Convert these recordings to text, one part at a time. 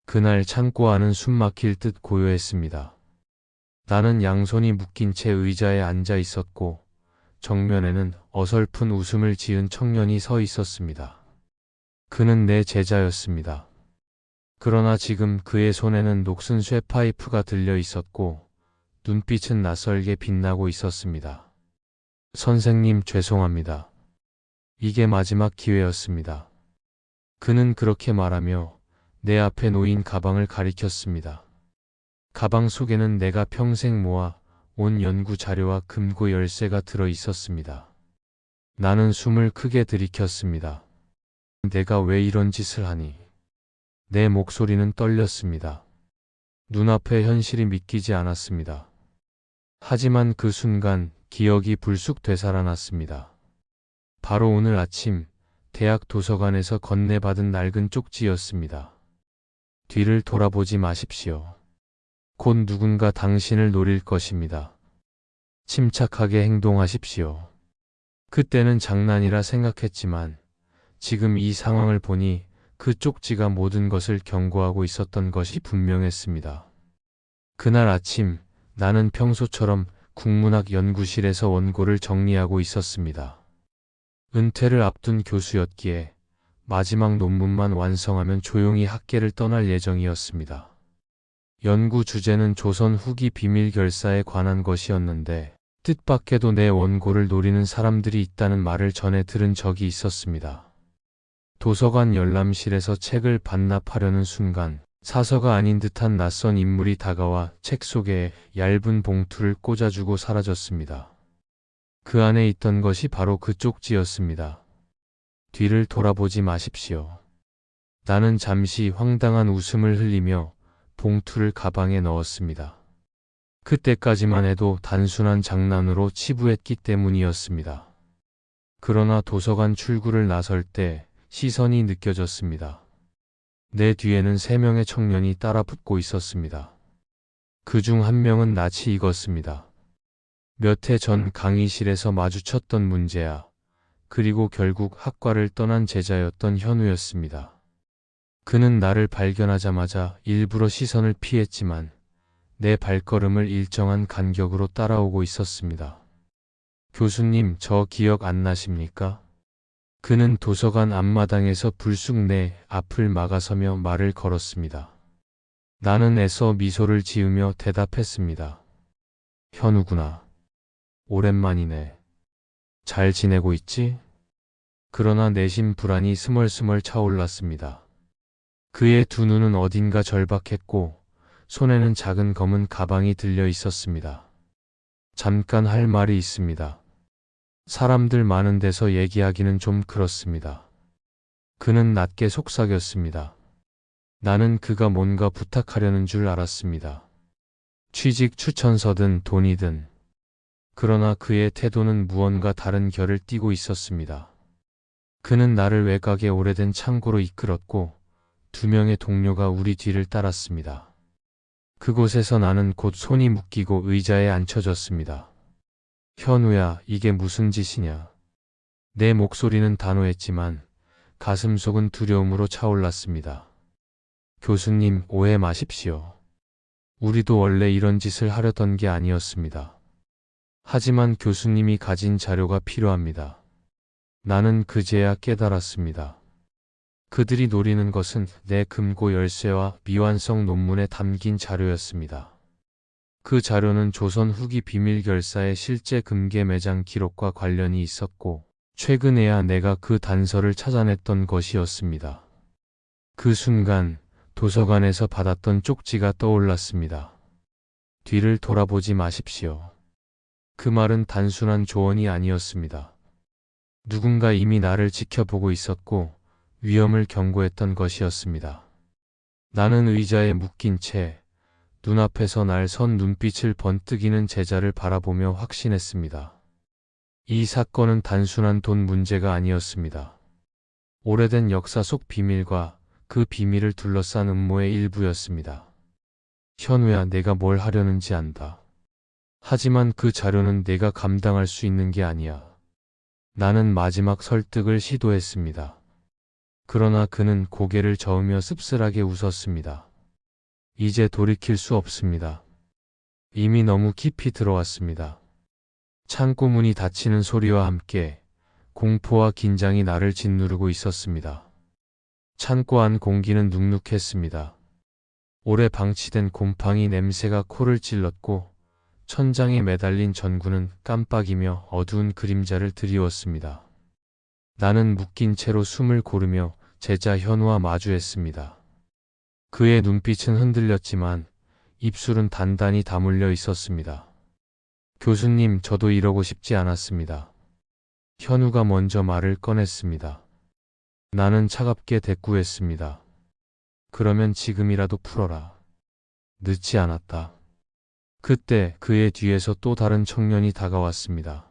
그날 창고 안은 숨막힐 듯 고요했습니다. 나는 양손이 묶인 채 의자에 앉아 있었고 정면에는 어설픈 웃음을 지은 청년이 서 있었습니다. 그는 내 제자였습니다. 그러나 지금 그의 손에는 녹슨 쇠파이프가 들려 있었고 눈빛은 낯설게 빛나고 있었습니다. 선생님, 죄송합니다. 이게 마지막 기회였습니다. 그는 그렇게 말하며 내 앞에 놓인 가방을 가리켰습니다. 가방 속에는 내가 평생 모아 온 연구 자료와 금고 열쇠가 들어 있었습니다. 나는 숨을 크게 들이켰습니다. 내가 왜 이런 짓을 하니? 내 목소리는 떨렸습니다. 눈앞의 현실이 믿기지 않았습니다. 하지만 그 순간 기억이 불쑥 되살아났습니다. 바로 오늘 아침 대학 도서관에서 건네받은 낡은 쪽지였습니다. 뒤를 돌아보지 마십시오. 곧 누군가 당신을 노릴 것입니다. 침착하게 행동하십시오. 그때는 장난이라 생각했지만 지금 이 상황을 보니 그 쪽지가 모든 것을 경고하고 있었던 것이 분명했습니다. 그날 아침 나는 평소처럼 국문학 연구실에서 원고를 정리하고 있었습니다. 은퇴를 앞둔 교수였기에 마지막 논문만 완성하면 조용히 학계를 떠날 예정이었습니다. 연구 주제는 조선 후기 비밀 결사에 관한 것이었는데 뜻밖에도 내 원고를 노리는 사람들이 있다는 말을 전해 들은 적이 있었습니다. 도서관 열람실에서 책을 반납하려는 순간 사서가 아닌 듯한 낯선 인물이 다가와 책 속에 얇은 봉투를 꽂아주고 사라졌습니다. 그 안에 있던 것이 바로 그 쪽지였습니다. 뒤를 돌아보지 마십시오. 나는 잠시 황당한 웃음을 흘리며 봉투를 가방에 넣었습니다. 그때까지만 해도 단순한 장난으로 치부했기 때문이었습니다. 그러나 도서관 출구를 나설 때 시선이 느껴졌습니다. 내 뒤에는 3명의 청년이 따라붙고 있었습니다. 그중 한 명은 낯이 익었습니다. 몇 해 전 강의실에서 마주쳤던 문제야. 그리고 결국 학과를 떠난 제자였던 현우였습니다. 그는 나를 발견하자마자 일부러 시선을 피했지만 내 발걸음을 일정한 간격으로 따라오고 있었습니다. 교수님, 저 기억 안 나십니까? 그는 도서관 앞마당에서 불쑥 내 앞을 막아서며 말을 걸었습니다. 나는 애써 미소를 지으며 대답했습니다. 현우구나. 오랜만이네. 잘 지내고 있지? 그러나 내심 불안이 스멀스멀 차올랐습니다. 그의 두 눈은 어딘가 절박했고 손에는 작은 검은 가방이 들려 있었습니다. 잠깐 할 말이 있습니다. 사람들 많은 데서 얘기하기는 좀 그렇습니다. 그는 낮게 속삭였습니다. 나는 그가 뭔가 부탁하려는 줄 알았습니다. 취직 추천서든 돈이든. 그러나 그의 태도는 무언가 다른 결을 띠고 있었습니다. 그는 나를 외곽의 오래된 창고로 이끌었고 2명의 동료가 우리 뒤를 따랐습니다. 그곳에서 나는 곧 손이 묶이고 의자에 앉혀졌습니다. 현우야, 이게 무슨 짓이냐. 내 목소리는 단호했지만 가슴속은 두려움으로 차올랐습니다. 교수님, 오해 마십시오. 우리도 원래 이런 짓을 하려던 게 아니었습니다. 하지만 교수님이 가진 자료가 필요합니다. 나는 그제야 깨달았습니다. 그들이 노리는 것은 내 금고 열쇠와 미완성 논문에 담긴 자료였습니다. 그 자료는 조선 후기 비밀 결사의 실제 금괴 매장 기록과 관련이 있었고 최근에야 내가 그 단서를 찾아냈던 것이었습니다. 그 순간 도서관에서 받았던 쪽지가 떠올랐습니다. 뒤를 돌아보지 마십시오. 그 말은 단순한 조언이 아니었습니다. 누군가 이미 나를 지켜보고 있었고 위험을 경고했던 것이었습니다. 나는 의자에 묶인 채 눈앞에서 날 선 눈빛을 번뜩이는 제자를 바라보며 확신했습니다. 이 사건은 단순한 돈 문제가 아니었습니다. 오래된 역사 속 비밀과 그 비밀을 둘러싼 음모의 일부였습니다. 현우야, 내가 뭘 하려는지 안다. 하지만 그 자료는 내가 감당할 수 있는 게 아니야. 나는 마지막 설득을 시도했습니다. 그러나 그는 고개를 저으며 씁쓸하게 웃었습니다. 이제 돌이킬 수 없습니다. 이미 너무 깊이 들어왔습니다. 창고 문이 닫히는 소리와 함께 공포와 긴장이 나를 짓누르고 있었습니다. 창고 안 공기는 눅눅했습니다. 오래 방치된 곰팡이 냄새가 코를 찔렀고 천장에 매달린 전구는 깜빡이며 어두운 그림자를 드리웠습니다. 나는 묶인 채로 숨을 고르며 제자 현우와 마주했습니다. 그의 눈빛은 흔들렸지만 입술은 단단히 다물려 있었습니다. 교수님, 저도 이러고 싶지 않았습니다. 현우가 먼저 말을 꺼냈습니다. 나는 차갑게 대꾸했습니다. 그러면 지금이라도 풀어라. 늦지 않았다. 그때 그의 뒤에서 또 다른 청년이 다가왔습니다.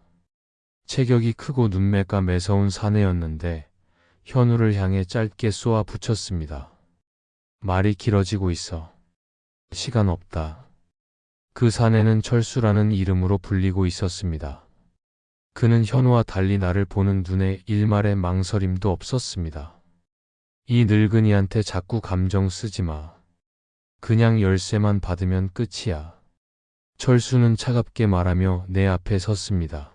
체격이 크고 눈매가 매서운 사내였는데 현우를 향해 짧게 쏘아 붙였습니다. 말이 길어지고 있어. 시간 없다. 그 사내는 철수라는 이름으로 불리고 있었습니다. 그는 현우와 달리 나를 보는 눈에 일말의 망설임도 없었습니다. 이 늙은이한테 자꾸 감정 쓰지 마. 그냥 열쇠만 받으면 끝이야. 철수는 차갑게 말하며 내 앞에 섰습니다.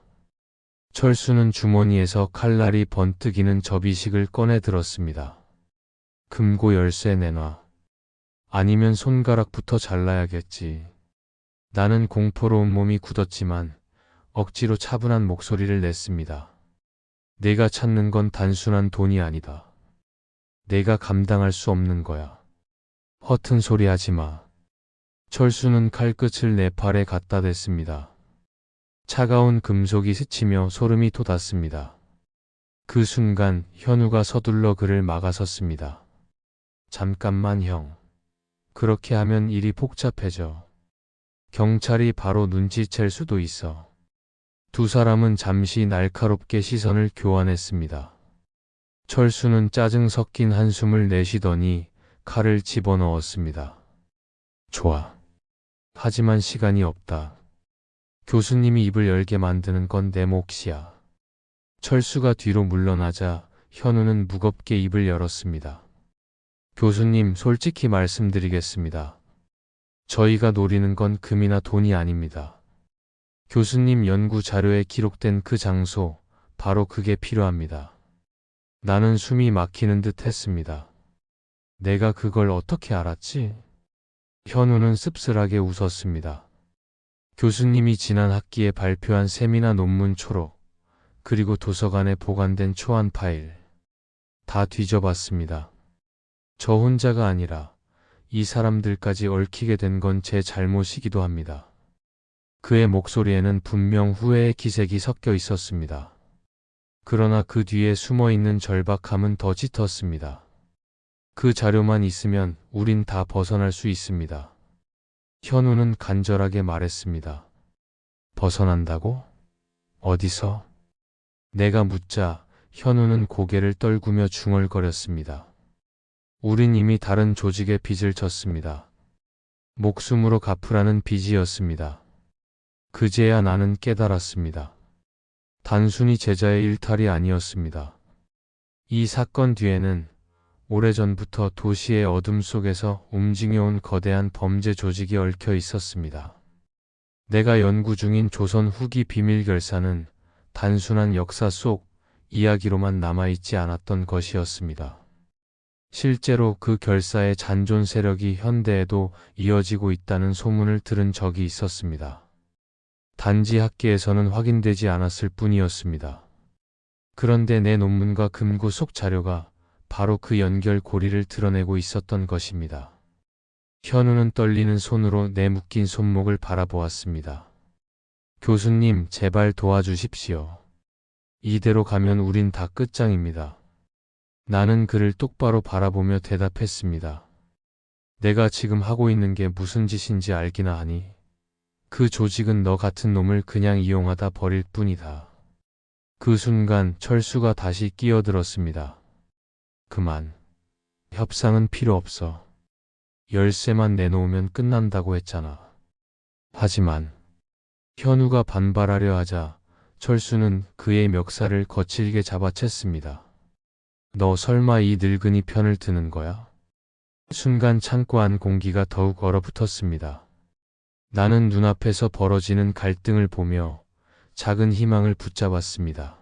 철수는 주머니에서 칼날이 번뜩이는 접이식을 꺼내 들었습니다. 금고 열쇠 내놔. 아니면 손가락부터 잘라야겠지. 나는 공포로 온몸이 굳었지만 억지로 차분한 목소리를 냈습니다. 내가 찾는 건 단순한 돈이 아니다. 내가 감당할 수 없는 거야. 허튼 소리 하지 마. 철수는 칼끝을 내 팔에 갖다 댔습니다. 차가운 금속이 스치며 소름이 돋았습니다. 그 순간 현우가 서둘러 그를 막아섰습니다. 잠깐만 형. 그렇게 하면 일이 복잡해져. 경찰이 바로 눈치챌 수도 있어. 두 사람은 잠시 날카롭게 시선을 교환했습니다. 철수는 짜증 섞인 한숨을 내쉬더니 칼을 집어넣었습니다. 좋아. 하지만 시간이 없다. 교수님이 입을 열게 만드는 건 내 몫이야. 철수가 뒤로 물러나자 현우는 무겁게 입을 열었습니다. 교수님, 솔직히 말씀드리겠습니다. 저희가 노리는 건 금이나 돈이 아닙니다. 교수님 연구 자료에 기록된 그 장소, 바로 그게 필요합니다. 나는 숨이 막히는 듯 했습니다. 내가 그걸 어떻게 알았지? 현우는 씁쓸하게 웃었습니다. 교수님이 지난 학기에 발표한 세미나 논문 초록, 그리고 도서관에 보관된 초안 파일, 다 뒤져봤습니다. 저 혼자가 아니라 이 사람들까지 얽히게 된 건 제 잘못이기도 합니다. 그의 목소리에는 분명 후회의 기색이 섞여 있었습니다. 그러나 그 뒤에 숨어있는 절박함은 더 짙었습니다. 그 자료만 있으면 우린 다 벗어날 수 있습니다. 현우는 간절하게 말했습니다. 벗어난다고? 어디서? 내가 묻자 현우는 고개를 떨구며 중얼거렸습니다. 우린 이미 다른 조직에 빚을 졌습니다. 목숨으로 갚으라는 빚이었습니다. 그제야 나는 깨달았습니다. 단순히 제자의 일탈이 아니었습니다. 이 사건 뒤에는 오래전부터 도시의 어둠 속에서 움직여온 거대한 범죄 조직이 얽혀 있었습니다. 내가 연구 중인 조선 후기 비밀 결사는 단순한 역사 속 이야기로만 남아있지 않았던 것이었습니다. 실제로 그 결사의 잔존 세력이 현대에도 이어지고 있다는 소문을 들은 적이 있었습니다. 단지 학계에서는 확인되지 않았을 뿐이었습니다. 그런데 내 논문과 금고 속 자료가 바로 그 연결고리를 드러내고 있었던 것입니다. 현우는 떨리는 손으로 내 묶인 손목을 바라보았습니다. 교수님, 제발 도와주십시오. 이대로 가면 우린 다 끝장입니다. 나는 그를 똑바로 바라보며 대답했습니다. 내가 지금 하고 있는 게 무슨 짓인지 알기나 하니? 그 조직은 너 같은 놈을 그냥 이용하다 버릴 뿐이다. 그 순간 철수가 다시 끼어들었습니다. 그만. 협상은 필요 없어. 열쇠만 내놓으면 끝난다고 했잖아. 하지만 현우가 반발하려 하자 철수는 그의 멱살을 거칠게 잡아챘습니다. 너 설마 이 늙은이 편을 드는 거야? 순간 창고 안 공기가 더욱 얼어붙었습니다. 나는 눈앞에서 벌어지는 갈등을 보며 작은 희망을 붙잡았습니다.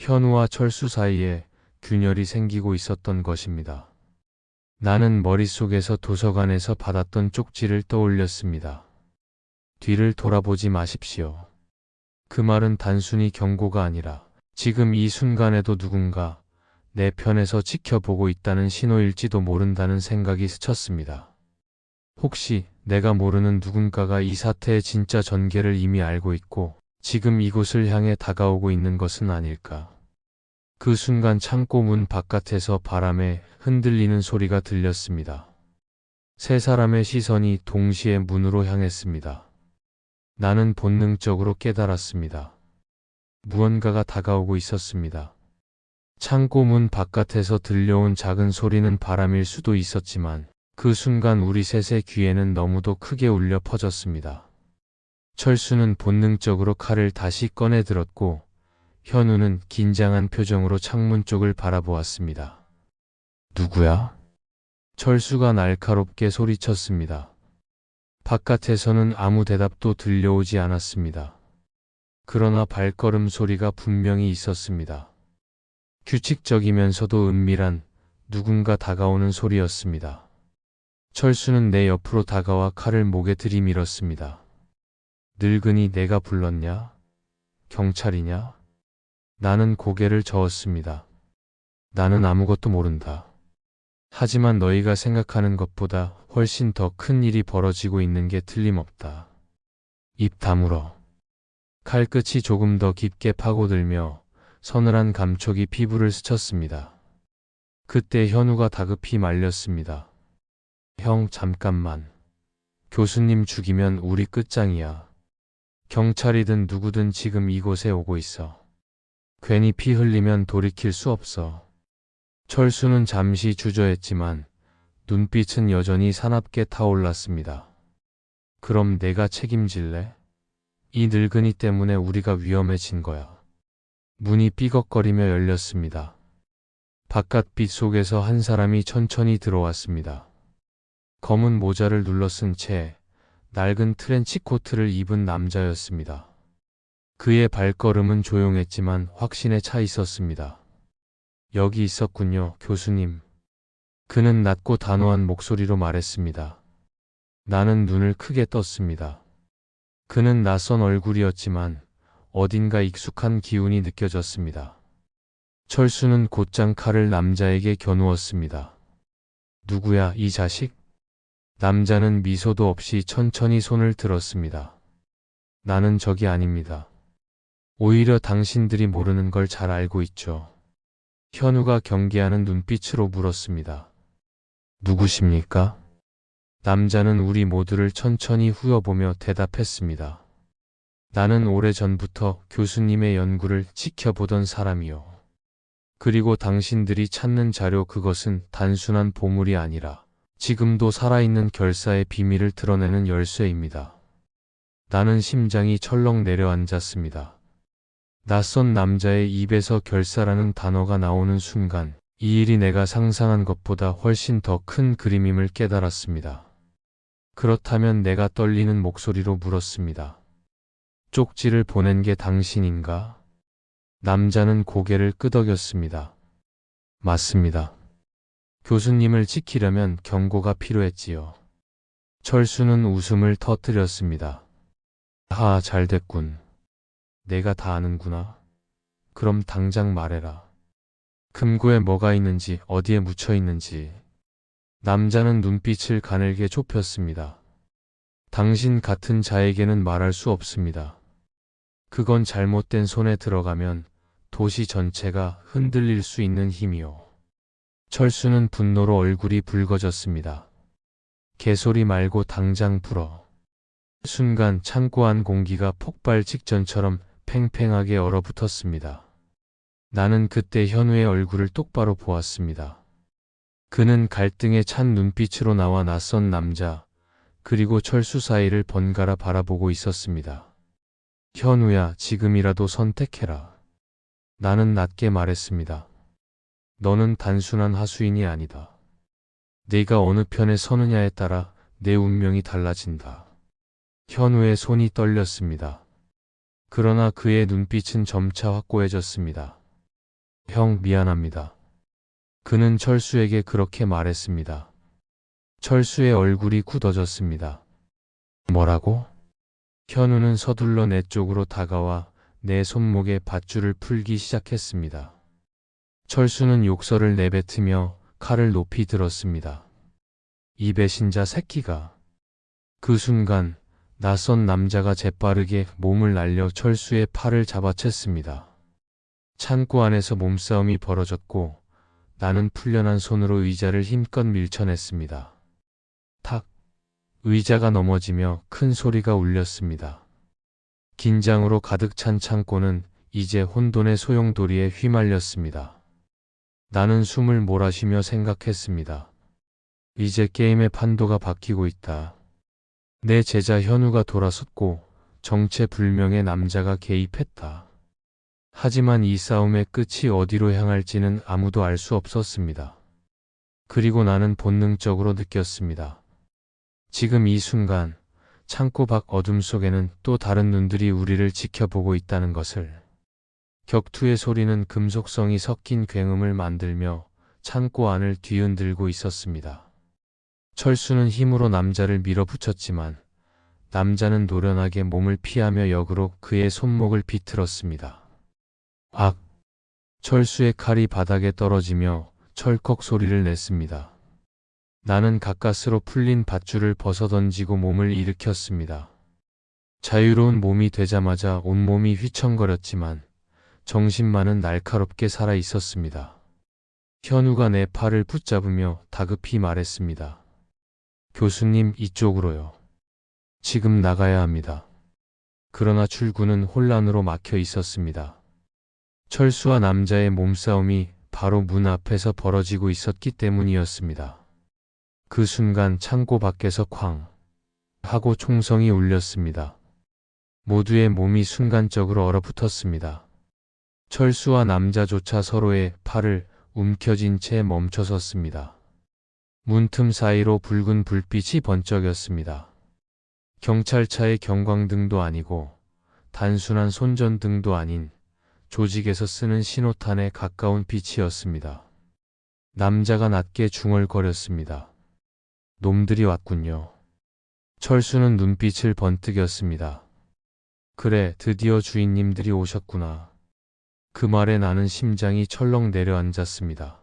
현우와 철수 사이에 균열이 생기고 있었던 것입니다. 나는 머릿속에서 도서관에서 받았던 쪽지를 떠올렸습니다. 뒤를 돌아보지 마십시오. 그 말은 단순히 경고가 아니라 지금 이 순간에도 누군가 내 편에서 지켜보고 있다는 신호일지도 모른다는 생각이 스쳤습니다. 혹시 내가 모르는 누군가가 이 사태의 진짜 전개를 이미 알고 있고 지금 이곳을 향해 다가오고 있는 것은 아닐까. 그 순간 창고 문 바깥에서 바람에 흔들리는 소리가 들렸습니다. 세 사람의 시선이 동시에 문으로 향했습니다. 나는 본능적으로 깨달았습니다. 무언가가 다가오고 있었습니다. 창고 문 바깥에서 들려온 작은 소리는 바람일 수도 있었지만 그 순간 우리 셋의 귀에는 너무도 크게 울려 퍼졌습니다. 철수는 본능적으로 칼을 다시 꺼내 들었고 현우는 긴장한 표정으로 창문 쪽을 바라보았습니다. 누구야? 철수가 날카롭게 소리쳤습니다. 바깥에서는 아무 대답도 들려오지 않았습니다. 그러나 발걸음 소리가 분명히 있었습니다. 규칙적이면서도 은밀한 누군가 다가오는 소리였습니다. 철수는 내 옆으로 다가와 칼을 목에 들이밀었습니다. 늙은이 내가 불렀냐? 경찰이냐? 나는 고개를 저었습니다. 나는 아무것도 모른다. 하지만 너희가 생각하는 것보다 훨씬 더 큰 일이 벌어지고 있는 게 틀림없다. 입 다물어. 칼끝이 조금 더 깊게 파고들며 서늘한 감촉이 피부를 스쳤습니다. 그때 현우가 다급히 말렸습니다. 형, 잠깐만. 교수님 죽이면 우리 끝장이야. 경찰이든 누구든 지금 이곳에 오고 있어. 괜히 피 흘리면 돌이킬 수 없어. 철수는 잠시 주저했지만 눈빛은 여전히 사납게 타올랐습니다. 그럼 내가 책임질래? 이 늙은이 때문에 우리가 위험해진 거야. 문이 삐걱거리며 열렸습니다. 바깥빛 속에서 한 사람이 천천히 들어왔습니다. 검은 모자를 눌러쓴 채 낡은 트렌치 코트를 입은 남자였습니다. 그의 발걸음은 조용했지만 확신에 차 있었습니다. 여기 있었군요, 교수님. 그는 낮고 단호한 목소리로 말했습니다. 나는 눈을 크게 떴습니다. 그는 낯선 얼굴이었지만 어딘가 익숙한 기운이 느껴졌습니다. 철수는 곧장 칼을 남자에게 겨누었습니다. 누구야, 이 자식? 남자는 미소도 없이 천천히 손을 들었습니다. 나는 적이 아닙니다. 오히려 당신들이 모르는 걸 잘 알고 있죠. 현우가 경계하는 눈빛으로 물었습니다. 누구십니까? 남자는 우리 모두를 천천히 후려보며 대답했습니다. 나는 오래전부터 교수님의 연구를 지켜보던 사람이요. 그리고 당신들이 찾는 자료, 그것은 단순한 보물이 아니라 지금도 살아있는 결사의 비밀을 드러내는 열쇠입니다. 나는 심장이 철렁 내려앉았습니다. 낯선 남자의 입에서 결사라는 단어가 나오는 순간 이 일이 내가 상상한 것보다 훨씬 더 큰 그림임을 깨달았습니다. 그렇다면 내가 떨리는 목소리로 물었습니다. 쪽지를 보낸 게 당신인가? 남자는 고개를 끄덕였습니다. 맞습니다. 교수님을 지키려면 경고가 필요했지요. 철수는 웃음을 터뜨렸습니다. 하, 잘됐군. 내가 다 아는구나. 그럼 당장 말해라. 금고에 뭐가 있는지, 어디에 묻혀 있는지. 남자는 눈빛을 가늘게 좁혔습니다. 당신 같은 자에게는 말할 수 없습니다. 그건 잘못된 손에 들어가면 도시 전체가 흔들릴 수 있는 힘이요. 철수는 분노로 얼굴이 붉어졌습니다. 개소리 말고 당장 풀어. 순간 창고 안 공기가 폭발 직전처럼 팽팽하게 얼어붙었습니다. 나는 그때 현우의 얼굴을 똑바로 보았습니다. 그는 갈등에 찬 눈빛으로 나와 낯선 남자, 그리고 철수 사이를 번갈아 바라보고 있었습니다. 현우야, 지금이라도 선택해라. 나는 낮게 말했습니다. 너는 단순한 하수인이 아니다. 네가 어느 편에 서느냐에 따라 내 운명이 달라진다. 현우의 손이 떨렸습니다. 그러나 그의 눈빛은 점차 확고해졌습니다. 형, 미안합니다. 그는 철수에게 그렇게 말했습니다. 철수의 얼굴이 굳어졌습니다. 뭐라고? 현우는 서둘러 내 쪽으로 다가와 내 손목에 밧줄을 풀기 시작했습니다. 철수는 욕설을 내뱉으며 칼을 높이 들었습니다. 이 배신자 새끼가. 그 순간 낯선 남자가 재빠르게 몸을 날려 철수의 팔을 잡아챘습니다. 창고 안에서 몸싸움이 벌어졌고 나는 풀려난 손으로 의자를 힘껏 밀쳐냈습니다. 탁! 의자가 넘어지며 큰 소리가 울렸습니다. 긴장으로 가득 찬 창고는 이제 혼돈의 소용돌이에 휘말렸습니다. 나는 숨을 몰아쉬며 생각했습니다. 이제 게임의 판도가 바뀌고 있다. 내 제자 현우가 돌아섰고 정체불명의 남자가 개입했다. 하지만 이 싸움의 끝이 어디로 향할지는 아무도 알 수 없었습니다. 그리고 나는 본능적으로 느꼈습니다. 지금 이 순간 창고 밖 어둠 속에는 또 다른 눈들이 우리를 지켜보고 있다는 것을. 격투의 소리는 금속성이 섞인 굉음을 만들며 창고 안을 뒤흔들고 있었습니다. 철수는 힘으로 남자를 밀어붙였지만 남자는 노련하게 몸을 피하며 역으로 그의 손목을 비틀었습니다. 악! 철수의 칼이 바닥에 떨어지며 철컥 소리를 냈습니다. 나는 가까스로 풀린 밧줄을 벗어던지고 몸을 일으켰습니다. 자유로운 몸이 되자마자 온몸이 휘청거렸지만 정신만은 날카롭게 살아 있었습니다. 현우가 내 팔을 붙잡으며 다급히 말했습니다. 교수님, 이쪽으로요. 지금 나가야 합니다. 그러나 출구는 혼란으로 막혀 있었습니다. 철수와 남자의 몸싸움이 바로 문 앞에서 벌어지고 있었기 때문이었습니다. 그 순간 창고 밖에서 쾅 하고 총성이 울렸습니다. 모두의 몸이 순간적으로 얼어붙었습니다. 철수와 남자조차 서로의 팔을 움켜쥔 채 멈춰섰습니다. 문틈 사이로 붉은 불빛이 번쩍였습니다. 경찰차의 경광등도 아니고 단순한 손전등도 아닌 조직에서 쓰는 신호탄에 가까운 빛이었습니다. 남자가 낮게 중얼거렸습니다. 놈들이 왔군요. 철수는 눈빛을 번뜩였습니다. 그래, 드디어 주인님들이 오셨구나. 그 말에 나는 심장이 철렁 내려앉았습니다.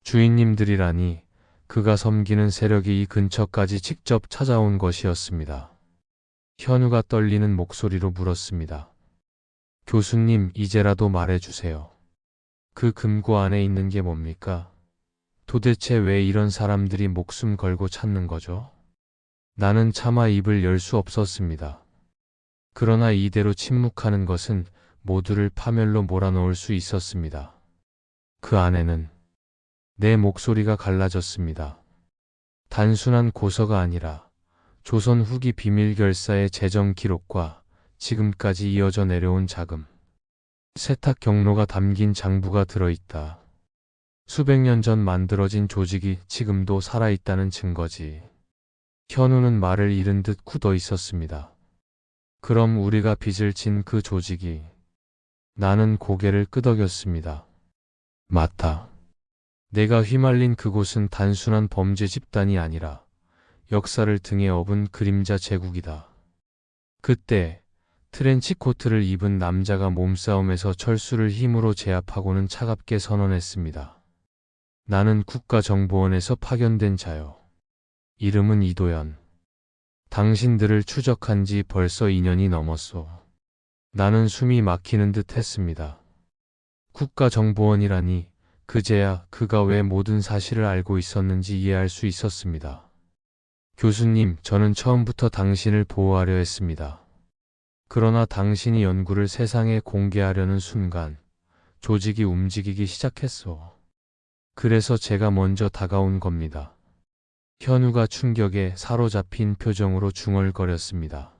주인님들이라니, 그가 섬기는 세력이 이 근처까지 직접 찾아온 것이었습니다. 현우가 떨리는 목소리로 물었습니다. 교수님, 이제라도 말해주세요. 그 금고 안에 있는 게 뭡니까? 도대체 왜 이런 사람들이 목숨 걸고 찾는 거죠? 나는 차마 입을 열 수 없었습니다. 그러나 이대로 침묵하는 것은 모두를 파멸로 몰아넣을 수 있었습니다. 그 안에는 내 목소리가 갈라졌습니다. 단순한 고서가 아니라 조선 후기 비밀결사의 재정 기록과 지금까지 이어져 내려온 자금, 세탁 경로가 담긴 장부가 들어있다. 수백 년 전 만들어진 조직이 지금도 살아있다는 증거지. 현우는 말을 잃은 듯 굳어 있었습니다. 그럼 우리가 빚을 진 그 조직이. 나는 고개를 끄덕였습니다. 맞다. 내가 휘말린 그곳은 단순한 범죄 집단이 아니라 역사를 등에 업은 그림자 제국이다. 그때 트렌치 코트를 입은 남자가 몸싸움에서 철수를 힘으로 제압하고는 차갑게 선언했습니다. 나는 국가정보원에서 파견된 자요. 이름은 이도현. 당신들을 추적한 지 벌써 2년이 넘었소. 나는 숨이 막히는 듯 했습니다. 국가정보원이라니, 그제야 그가 왜 모든 사실을 알고 있었는지 이해할 수 있었습니다. 교수님, 저는 처음부터 당신을 보호하려 했습니다. 그러나 당신이 연구를 세상에 공개하려는 순간 조직이 움직이기 시작했소. 그래서 제가 먼저 다가온 겁니다. 현우가 충격에 사로잡힌 표정으로 중얼거렸습니다.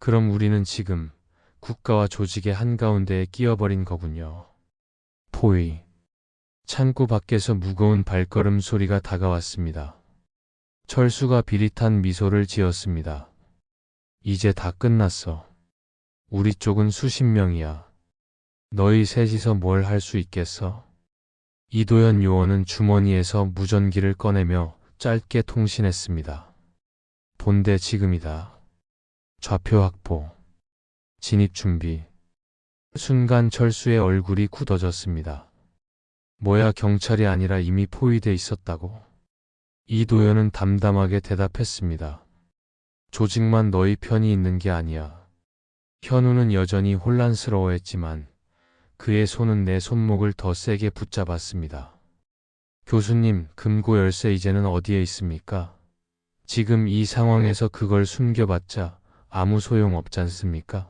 그럼 우리는 지금 국가와 조직의 한가운데에 끼어버린 거군요. 포위. 창고 밖에서 무거운 발걸음 소리가 다가왔습니다. 철수가 비릿한 미소를 지었습니다. 이제 다 끝났어. 우리 쪽은 수십 명이야. 너희 셋이서 뭘 할 수 있겠어? 이도현 요원은 주머니에서 무전기를 꺼내며 짧게 통신했습니다. 본대 지금이다. 좌표 확보. 진입 준비. 순간 철수의 얼굴이 굳어졌습니다. 뭐야, 경찰이 아니라 이미 포위돼 있었다고? 이도현은 담담하게 대답했습니다. 조직만 너희 편이 있는 게 아니야. 현우는 여전히 혼란스러워했지만 그의 손은 내 손목을 더 세게 붙잡았습니다. 교수님, 금고 열쇠 이제는 어디에 있습니까? 지금 이 상황에서 그걸 숨겨봤자 아무 소용 없지 않습니까?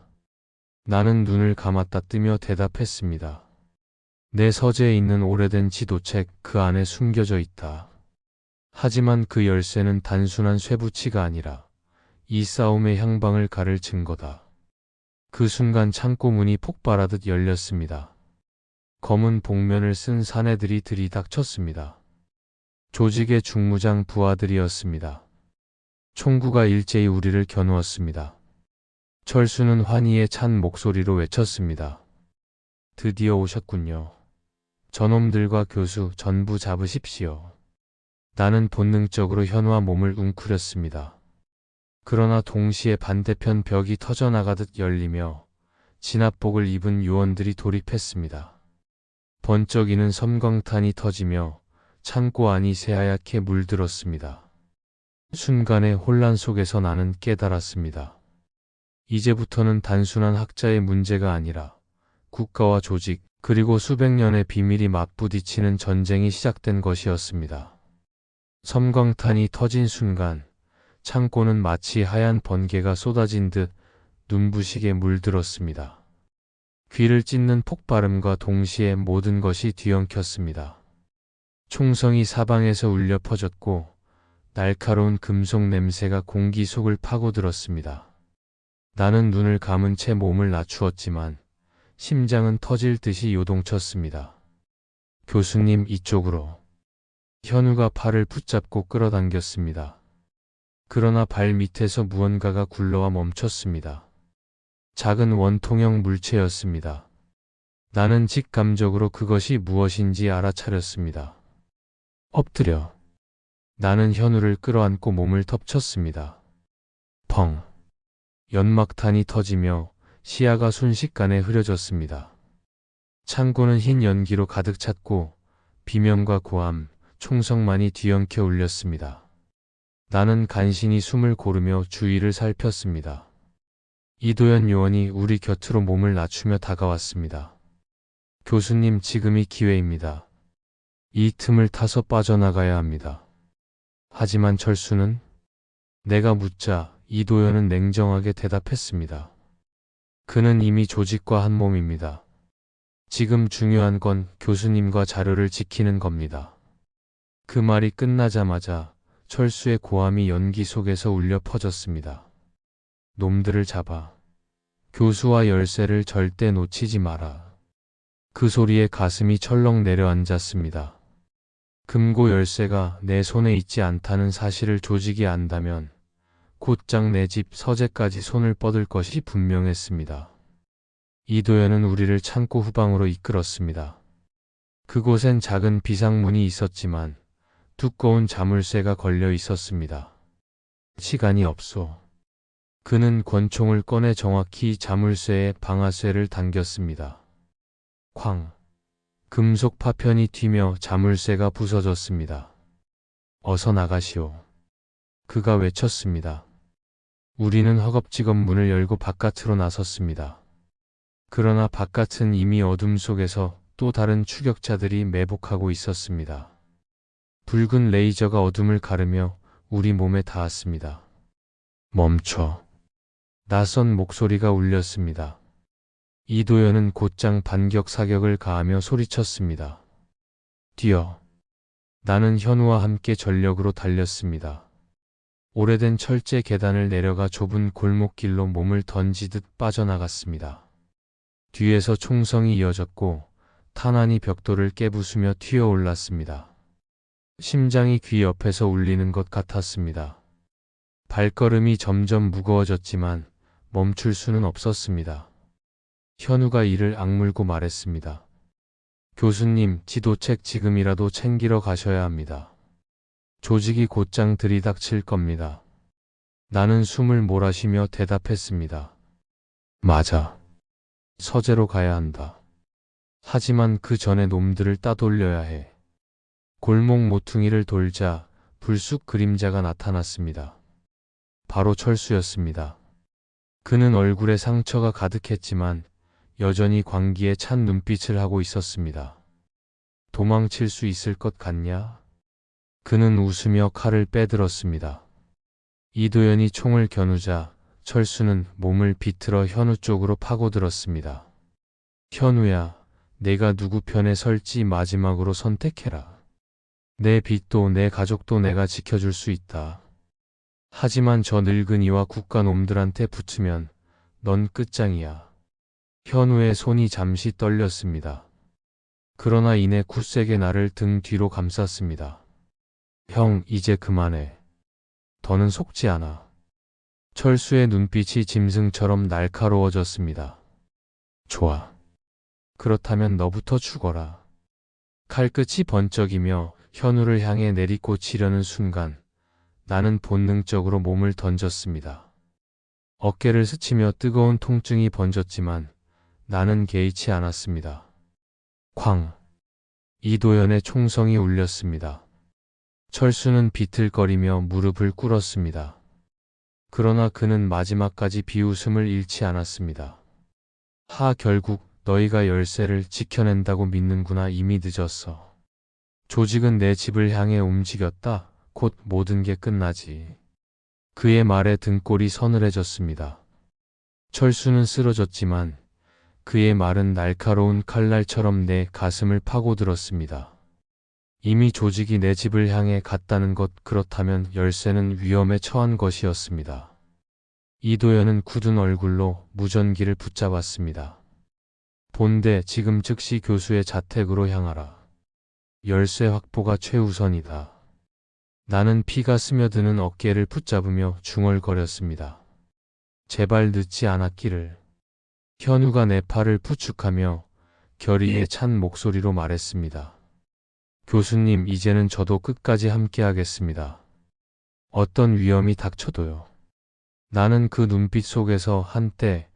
나는 눈을 감았다 뜨며 대답했습니다. 내 서재에 있는 오래된 지도책 그 안에 숨겨져 있다. 하지만 그 열쇠는 단순한 쇠붙이가 아니라 이 싸움의 향방을 가를 증거다. 그 순간 창고 문이 폭발하듯 열렸습니다. 검은 복면을 쓴 사내들이 들이닥쳤습니다. 조직의 중무장 부하들이었습니다. 총구가 일제히 우리를 겨누었습니다. 철수는 환희에 찬 목소리로 외쳤습니다. 드디어 오셨군요. 저놈들과 교수 전부 잡으십시오. 나는 본능적으로 현우와 몸을 웅크렸습니다. 그러나 동시에 반대편 벽이 터져나가듯 열리며 진압복을 입은 요원들이 돌입했습니다. 번쩍이는 섬광탄이 터지며 창고 안이 새하얗게 물들었습니다. 순간의 혼란 속에서 나는 깨달았습니다. 이제부터는 단순한 학자의 문제가 아니라 국가와 조직, 그리고 수백 년의 비밀이 맞부딪히는 전쟁이 시작된 것이었습니다. 섬광탄이 터진 순간 창고는 마치 하얀 번개가 쏟아진 듯 눈부시게 물들었습니다. 귀를 찢는 폭발음과 동시에 모든 것이 뒤엉켰습니다. 총성이 사방에서 울려 퍼졌고 날카로운 금속 냄새가 공기 속을 파고들었습니다. 나는 눈을 감은 채 몸을 낮추었지만 심장은 터질 듯이 요동쳤습니다. 교수님, 이쪽으로. 현우가 팔을 붙잡고 끌어당겼습니다. 그러나 발 밑에서 무언가가 굴러와 멈췄습니다. 작은 원통형 물체였습니다. 나는 직감적으로 그것이 무엇인지 알아차렸습니다. 엎드려. 나는 현우를 끌어안고 몸을 덮쳤습니다. 펑. 연막탄이 터지며 시야가 순식간에 흐려졌습니다. 창고는 흰 연기로 가득 찼고 비명과 고함, 총성만이 뒤엉켜 울렸습니다. 나는 간신히 숨을 고르며 주위를 살폈습니다. 이도현 요원이 우리 곁으로 몸을 낮추며 다가왔습니다. 교수님, 지금이 기회입니다. 이 틈을 타서 빠져나가야 합니다. 하지만 철수는? 내가 묻자 이도현은 냉정하게 대답했습니다. 그는 이미 조직과 한 몸입니다. 지금 중요한 건 교수님과 자료를 지키는 겁니다. 그 말이 끝나자마자 철수의 고함이 연기 속에서 울려 퍼졌습니다. 놈들을 잡아. 교수와 열쇠를 절대 놓치지 마라. 그 소리에 가슴이 철렁 내려앉았습니다. 금고 열쇠가 내 손에 있지 않다는 사실을 조직이 안다면 곧장 내 집 서재까지 손을 뻗을 것이 분명했습니다. 이도현은 우리를 창고 후방으로 이끌었습니다. 그곳엔 작은 비상문이 있었지만 두꺼운 자물쇠가 걸려 있었습니다. 시간이 없소. 그는 권총을 꺼내 정확히 자물쇠에 방아쇠를 당겼습니다. 쾅. 금속 파편이 튀며 자물쇠가 부서졌습니다. 어서 나가시오. 그가 외쳤습니다. 우리는 허겁지겁 문을 열고 바깥으로 나섰습니다. 그러나 바깥은 이미 어둠 속에서 또 다른 추격자들이 매복하고 있었습니다. 붉은 레이저가 어둠을 가르며 우리 몸에 닿았습니다. 멈춰. 낯선 목소리가 울렸습니다. 이도현은 곧장 반격 사격을 가하며 소리쳤습니다. 뛰어. 나는 현우와 함께 전력으로 달렸습니다. 오래된 철제 계단을 내려가 좁은 골목길로 몸을 던지듯 빠져나갔습니다. 뒤에서 총성이 이어졌고 탄환이 벽돌을 깨부수며 튀어올랐습니다. 심장이 귀 옆에서 울리는 것 같았습니다. 발걸음이 점점 무거워졌지만 멈출 수는 없었습니다. 현우가 이를 악물고 말했습니다. 교수님, 지도책 지금이라도 챙기러 가셔야 합니다. 조직이 곧장 들이닥칠 겁니다. 나는 숨을 몰아쉬며 대답했습니다. 맞아. 서재로 가야 한다. 하지만 그 전에 놈들을 따돌려야 해. 골목 모퉁이를 돌자 불쑥 그림자가 나타났습니다. 바로 철수였습니다. 그는 얼굴에 상처가 가득했지만 여전히 광기에 찬 눈빛을 하고 있었습니다. 도망칠 수 있을 것 같냐? 그는 웃으며 칼을 빼들었습니다. 이도현이 총을 겨누자 철수는 몸을 비틀어 현우 쪽으로 파고들었습니다. 현우야, 내가 누구 편에 설지 마지막으로 선택해라. 내 빚도 내 가족도 내가 지켜줄 수 있다. 하지만 저 늙은이와 국가놈들한테 붙으면 넌 끝장이야. 현우의 손이 잠시 떨렸습니다. 그러나 이내 굳세게 나를 등 뒤로 감쌌습니다. 형, 이제 그만해. 더는 속지 않아. 철수의 눈빛이 짐승처럼 날카로워졌습니다. 좋아. 그렇다면 너부터 죽어라. 칼끝이 번쩍이며 현우를 향해 내리꽂히려는 순간 나는 본능적으로 몸을 던졌습니다. 어깨를 스치며 뜨거운 통증이 번졌지만 나는 개의치 않았습니다. 쾅! 이도현의 총성이 울렸습니다. 철수는 비틀거리며 무릎을 꿇었습니다. 그러나 그는 마지막까지 비웃음을 잃지 않았습니다. 결국 너희가 열쇠를 지켜낸다고 믿는구나. 이미 늦었어. 조직은 내 집을 향해 움직였다. 곧 모든 게 끝나지. 그의 말에 등골이 서늘해졌습니다. 철수는 쓰러졌지만 그의 말은 날카로운 칼날처럼 내 가슴을 파고들었습니다. 이미 조직이 내 집을 향해 갔다는 것, 그렇다면 열쇠는 위험에 처한 것이었습니다. 이도현은 굳은 얼굴로 무전기를 붙잡았습니다. 본대, 지금 즉시 교수의 자택으로 향하라. 열쇠 확보가 최우선이다. 나는 피가 스며드는 어깨를 붙잡으며 중얼거렸습니다. 제발 늦지 않았기를. 현우가 내 팔을 부축하며 결의에 찬 목소리로 말했습니다. 교수님, 이제는 저도 끝까지 함께하겠습니다. 어떤 위험이 닥쳐도요. 나는 그 눈빛 속에서 한때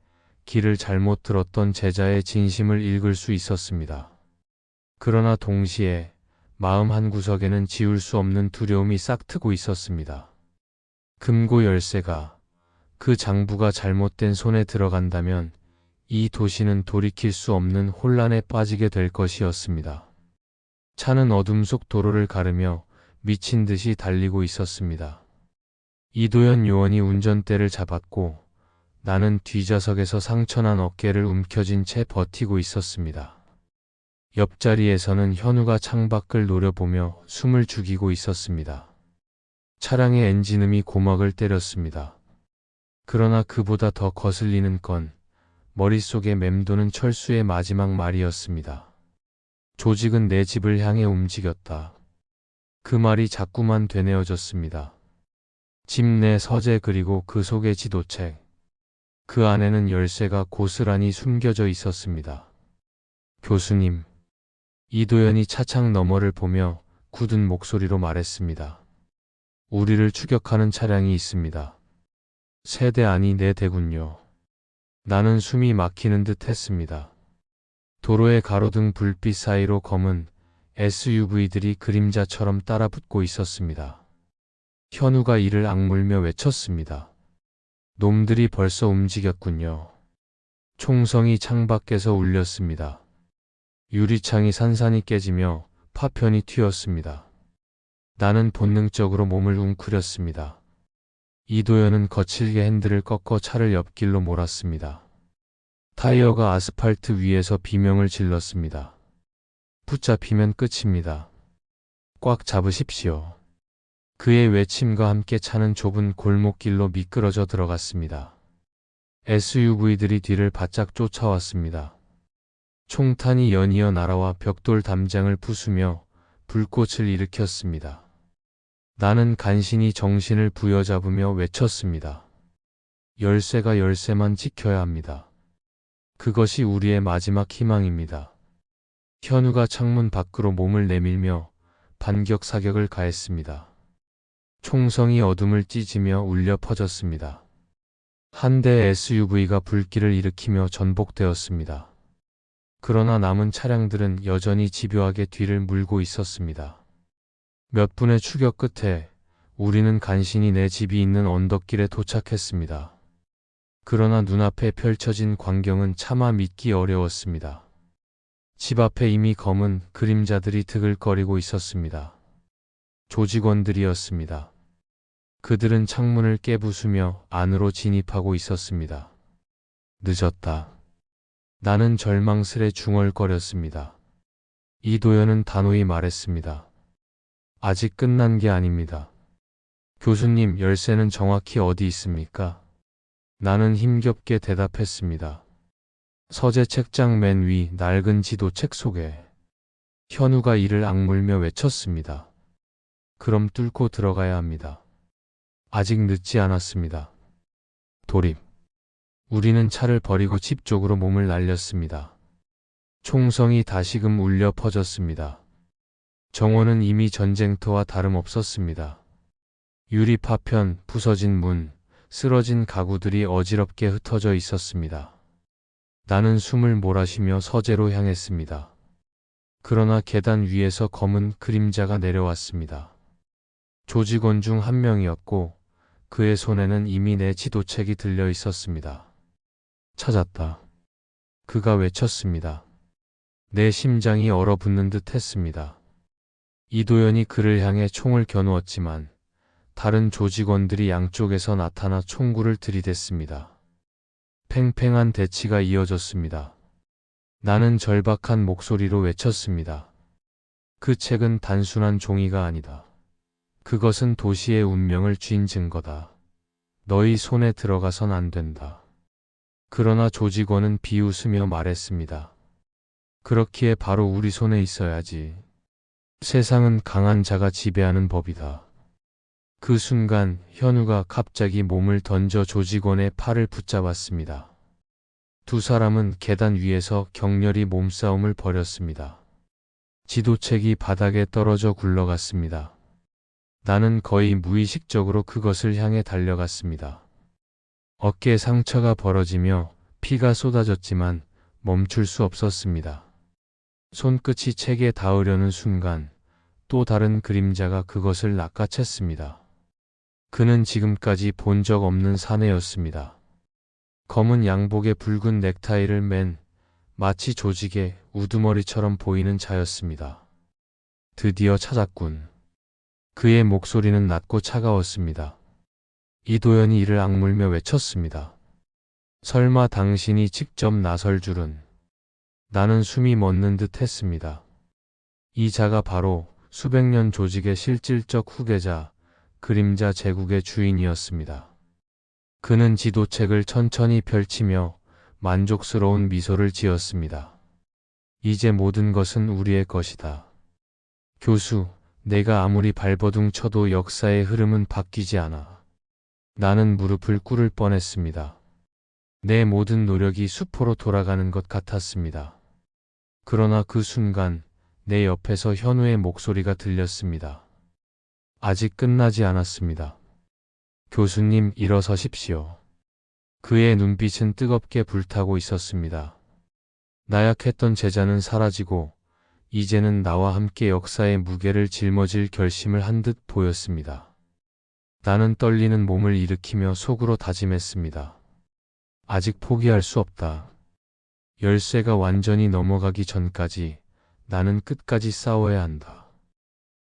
길을 잘못 들었던 제자의 진심을 읽을 수 있었습니다. 그러나 동시에 마음 한구석에는 지울 수 없는 두려움이 싹트고 있었습니다. 금고 열쇠가, 그 장부가 잘못된 손에 들어간다면 이 도시는 돌이킬 수 없는 혼란에 빠지게 될 것이었습니다. 차는 어둠 속 도로를 가르며 미친 듯이 달리고 있었습니다. 이도현 요원이 운전대를 잡았고 나는 뒷좌석에서 상처난 어깨를 움켜쥔 채 버티고 있었습니다. 옆자리에서는 현우가 창밖을 노려보며 숨을 죽이고 있었습니다. 차량의 엔진음이 고막을 때렸습니다. 그러나 그보다 더 거슬리는 건 머릿속에 맴도는 철수의 마지막 말이었습니다. 조직은 내 집을 향해 움직였다. 그 말이 자꾸만 되뇌어졌습니다. 집 내 서재, 그리고 그 속의 지도책. 그 안에는 열쇠가 고스란히 숨겨져 있었습니다. 교수님. 이도현이 차창 너머를 보며 굳은 목소리로 말했습니다. 우리를 추격하는 차량이 있습니다. 세 대, 아니 4대군요. 나는 숨이 막히는 듯 했습니다. 도로의 가로등 불빛 사이로 검은 SUV들이 그림자처럼 따라붙고 있었습니다. 현우가 이를 악물며 외쳤습니다. 놈들이 벌써 움직였군요. 총성이 창밖에서 울렸습니다. 유리창이 산산이 깨지며 파편이 튀었습니다. 나는 본능적으로 몸을 웅크렸습니다. 이도현은 거칠게 핸들을 꺾어 차를 옆길로 몰았습니다. 타이어가 아스팔트 위에서 비명을 질렀습니다. 붙잡히면 끝입니다. 꽉 잡으십시오. 그의 외침과 함께 차는 좁은 골목길로 미끄러져 들어갔습니다. SUV들이 뒤를 바짝 쫓아왔습니다. 총탄이 연이어 날아와 벽돌 담장을 부수며 불꽃을 일으켰습니다. 나는 간신히 정신을 부여잡으며 외쳤습니다. 열쇠가 열쇠만 지켜야 합니다. 그것이 우리의 마지막 희망입니다. 현우가 창문 밖으로 몸을 내밀며 반격사격을 가했습니다. 총성이 어둠을 찢으며 울려 퍼졌습니다. 한 대의 SUV가 불길을 일으키며 전복되었습니다. 그러나 남은 차량들은 여전히 집요하게 뒤를 물고 있었습니다. 몇 분의 추격 끝에 우리는 간신히 내 집이 있는 언덕길에 도착했습니다. 그러나 눈앞에 펼쳐진 광경은 차마 믿기 어려웠습니다. 집 앞에 이미 검은 그림자들이 드글거리고 있었습니다. 조직원들이었습니다. 그들은 창문을 깨부수며 안으로 진입하고 있었습니다. 늦었다. 나는 절망스레 중얼거렸습니다. 이도현은 단호히 말했습니다. 아직 끝난 게 아닙니다. 교수님, 열쇠는 정확히 어디 있습니까? 나는 힘겹게 대답했습니다. 서재 책장 맨 위 낡은 지도책 속에. 현우가 이를 악물며 외쳤습니다. 그럼 뚫고 들어가야 합니다. 아직 늦지 않았습니다. 돌입. 우리는 차를 버리고 집 쪽으로 몸을 날렸습니다. 총성이 다시금 울려 퍼졌습니다. 정원은 이미 전쟁터와 다름없었습니다. 유리 파편, 부서진 문, 쓰러진 가구들이 어지럽게 흩어져 있었습니다. 나는 숨을 몰아쉬며 서재로 향했습니다. 그러나 계단 위에서 검은 그림자가 내려왔습니다. 조직원 중 한 명이었고 그의 손에는 이미 내 지도책이 들려 있었습니다. 찾았다. 그가 외쳤습니다. 내 심장이 얼어붙는 듯 했습니다. 이도현이 그를 향해 총을 겨누었지만 다른 조직원들이 양쪽에서 나타나 총구를 들이댔습니다. 팽팽한 대치가 이어졌습니다. 나는 절박한 목소리로 외쳤습니다. 그 책은 단순한 종이가 아니다. 그것은 도시의 운명을 쥔 증거다. 너희 손에 들어가선 안 된다. 그러나 조직원은 비웃으며 말했습니다. 그렇기에 바로 우리 손에 있어야지. 세상은 강한 자가 지배하는 법이다. 그 순간 현우가 갑자기 몸을 던져 조직원의 팔을 붙잡았습니다. 두 사람은 계단 위에서 격렬히 몸싸움을 벌였습니다. 지도책이 바닥에 떨어져 굴러갔습니다. 나는 거의 무의식적으로 그것을 향해 달려갔습니다. 어깨에 상처가 벌어지며 피가 쏟아졌지만 멈출 수 없었습니다. 손끝이 책에 닿으려는 순간 또 다른 그림자가 그것을 낚아챘습니다. 그는 지금까지 본 적 없는 사내였습니다. 검은 양복에 붉은 넥타이를 맨 마치 조직의 우두머리처럼 보이는 자였습니다. 드디어 찾았군. 그의 목소리는 낮고 차가웠습니다. 이도현이 이를 악물며 외쳤습니다. 설마 당신이 직접 나설 줄은. 나는 숨이 멎는 듯 했습니다. 이 자가 바로 수백 년 조직의 실질적 후계자, 그림자 제국의 주인이었습니다. 그는 지도책을 천천히 펼치며 만족스러운 미소를 지었습니다. 이제 모든 것은 우리의 것이다. 교수, 내가 아무리 발버둥 쳐도 역사의 흐름은 바뀌지 않아. 나는 무릎을 꿇을 뻔했습니다. 내 모든 노력이 수포로 돌아가는 것 같았습니다. 그러나 그 순간 내 옆에서 현우의 목소리가 들렸습니다. 아직 끝나지 않았습니다. 교수님, 일어서십시오. 그의 눈빛은 뜨겁게 불타고 있었습니다. 나약했던 제자는 사라지고 이제는 나와 함께 역사의 무게를 짊어질 결심을 한 듯 보였습니다. 나는 떨리는 몸을 일으키며 속으로 다짐했습니다. 아직 포기할 수 없다. 열쇠가 완전히 넘어가기 전까지 나는 끝까지 싸워야 한다.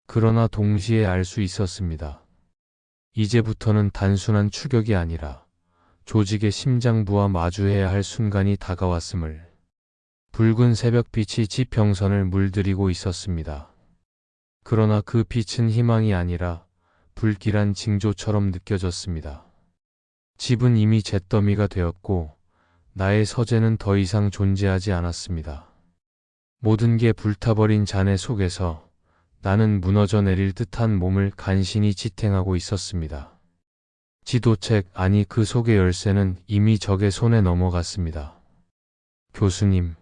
그러나 동시에 알 수 있었습니다. 이제부터는 단순한 추격이 아니라 조직의 심장부와 마주해야 할 순간이 다가왔음을. 붉은 새벽빛이 집 병선을 물들이고 있었습니다. 그러나 그 빛은 희망이 아니라 불길한 징조처럼 느껴졌습니다. 집은 이미 잿더미가 되었고 나의 서재는 더 이상 존재하지 않았습니다. 모든 게 불타버린 잔해 속에서 나는 무너져 내릴 듯한 몸을 간신히 지탱하고 있었습니다. 지도책, 아니 그 속의 열쇠는 이미 적의 손에 넘어갔습니다. 교수님,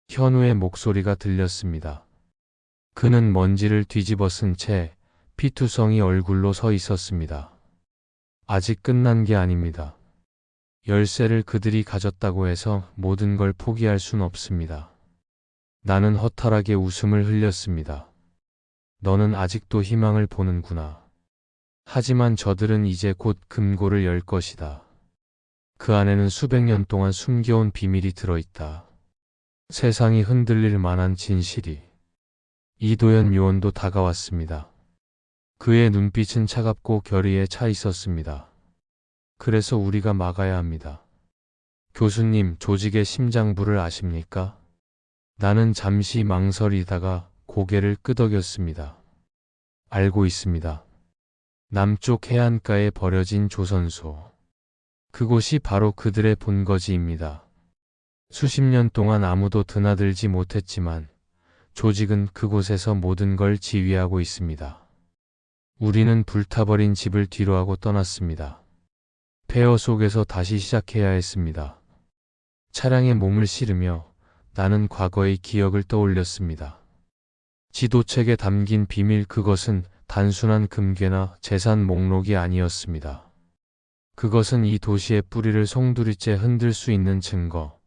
현우의 목소리가 들렸습니다. 그는 먼지를 뒤집어 쓴 채 피투성이 얼굴로 서 있었습니다. 아직 끝난 게 아닙니다. 열쇠를 그들이 가졌다고 해서 모든 걸 포기할 순 없습니다. 나는 허탈하게 웃음을 흘렸습니다. 너는 아직도 희망을 보는구나. 하지만 저들은 이제 곧 금고를 열 것이다. 그 안에는 수백 년 동안 숨겨온 비밀이 들어있다. 세상이 흔들릴 만한 진실이. 이도현 요원도 다가왔습니다. 그의 눈빛은 차갑고 결의에 차 있었습니다. 그래서 우리가 막아야 합니다. 교수님, 조직의 심장부를 아십니까? 나는 잠시 망설이다가 고개를 끄덕였습니다. 알고 있습니다. 남쪽 해안가에 버려진 조선소. 그곳이 바로 그들의 본거지입니다. 수십 년 동안 아무도 드나들지 못했지만 조직은 그곳에서 모든 걸 지휘하고 있습니다. 우리는 불타버린 집을 뒤로하고 떠났습니다. 폐허 속에서 다시 시작해야 했습니다. 차량에 몸을 실으며 나는 과거의 기억을 떠올렸습니다. 지도책에 담긴 비밀, 그것은 단순한 금괴나 재산 목록이 아니었습니다. 그것은 이 도시의 뿌리를 송두리째 흔들 수 있는 증거,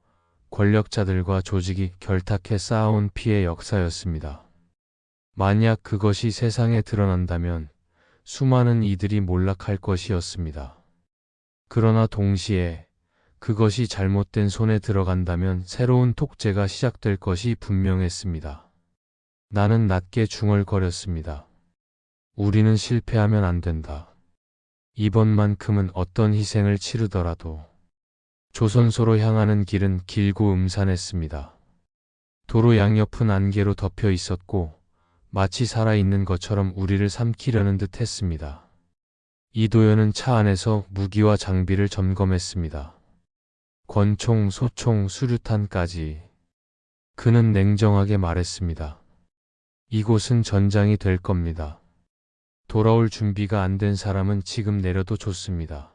권력자들과 조직이 결탁해 쌓아온 피해 역사였습니다. 만약 그것이 세상에 드러난다면 수많은 이들이 몰락할 것이었습니다. 그러나 동시에 그것이 잘못된 손에 들어간다면 새로운 독재가 시작될 것이 분명했습니다. 나는 낮게 중얼거렸습니다. 우리는 실패하면 안 된다. 이번만큼은 어떤 희생을 치르더라도. 조선소로 향하는 길은 길고 음산했습니다. 도로 양옆은 안개로 덮여 있었고 마치 살아있는 것처럼 우리를 삼키려는 듯 했습니다. 이도현은 차 안에서 무기와 장비를 점검했습니다. 권총, 소총, 수류탄까지. 그는 냉정하게 말했습니다. 이곳은 전장이 될 겁니다. 돌아올 준비가 안 된 사람은 지금 내려도 좋습니다.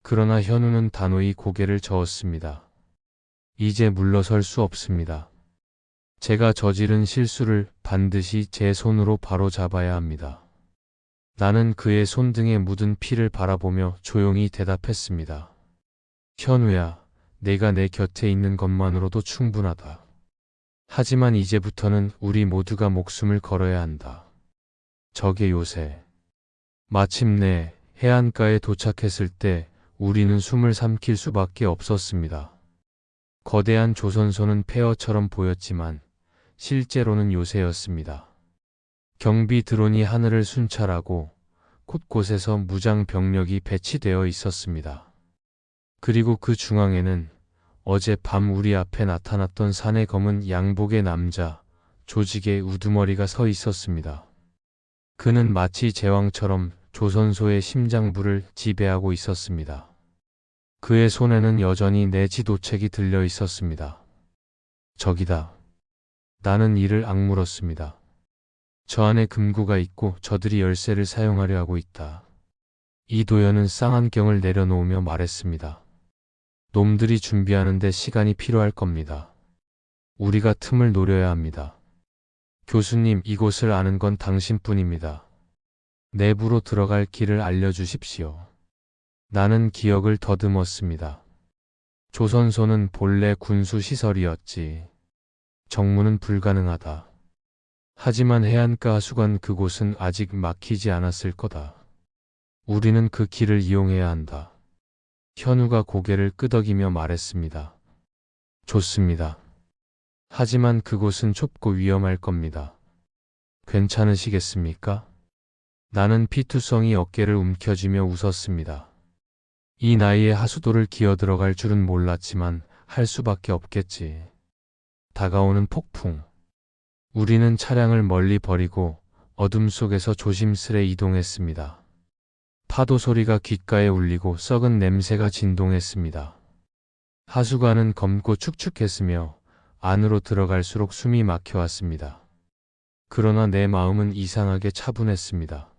그러나 현우는 단호히 고개를 저었습니다. 이제 물러설 수 없습니다. 제가 저지른 실수를 반드시 제 손으로 바로잡아야 합니다. 나는 그의 손등에 묻은 피를 바라보며 조용히 대답했습니다. 현우야, 내가 내 곁에 있는 것만으로도 충분하다. 하지만 이제부터는 우리 모두가 목숨을 걸어야 한다. 적의 요새. 마침내 해안가에 도착했을 때 우리는 숨을 삼킬 수밖에 없었습니다. 거대한 조선소는 폐허처럼 보였지만 실제로는 요새였습니다. 경비 드론이 하늘을 순찰하고 곳곳에서 무장 병력이 배치되어 있었습니다. 그리고 그 중앙에는 어젯밤 우리 앞에 나타났던 산의 검은 양복의 남자, 조직의 우두머리가 서 있었습니다. 그는 마치 제왕처럼 조선소의 심장부를 지배하고 있었습니다. 그의 손에는 여전히 내 지도책이 들려 있었습니다. 적이다. 나는 이를 악물었습니다. 저 안에 금고가 있고 저들이 열쇠를 사용하려 하고 있다. 이도현은 쌍안경을 내려놓으며 말했습니다. 놈들이 준비하는데 시간이 필요할 겁니다. 우리가 틈을 노려야 합니다. 교수님, 이곳을 아는 건 당신뿐입니다. 내부로 들어갈 길을 알려주십시오. 나는 기억을 더듬었습니다. 조선소는 본래 군수시설이었지. 정문은 불가능하다. 하지만 해안가 하수관 그곳은 아직 막히지 않았을 거다. 우리는 그 길을 이용해야 한다. 현우가 고개를 끄덕이며 말했습니다. 좋습니다. 하지만 그곳은 좁고 위험할 겁니다. 괜찮으시겠습니까? 나는 피투성이 어깨를 움켜쥐며 웃었습니다. 이 나이에 하수도를 기어들어갈 줄은 몰랐지만 할 수밖에 없겠지. 다가오는 폭풍. 우리는 차량을 멀리 버리고 어둠 속에서 조심스레 이동했습니다. 파도 소리가 귓가에 울리고 썩은 냄새가 진동했습니다. 하수관은 검고 축축했으며 안으로 들어갈수록 숨이 막혀왔습니다. 그러나 내 마음은 이상하게 차분했습니다.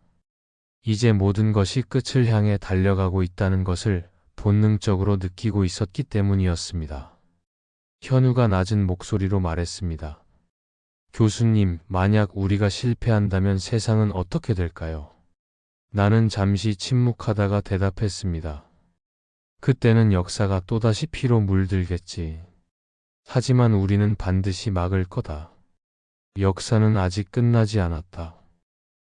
이제 모든 것이 끝을 향해 달려가고 있다는 것을 본능적으로 느끼고 있었기 때문이었습니다. 현우가 낮은 목소리로 말했습니다. 교수님, 만약 우리가 실패한다면 세상은 어떻게 될까요? 나는 잠시 침묵하다가 대답했습니다. 그때는 역사가 또다시 피로 물들겠지. 하지만 우리는 반드시 막을 거다. 역사는 아직 끝나지 않았다.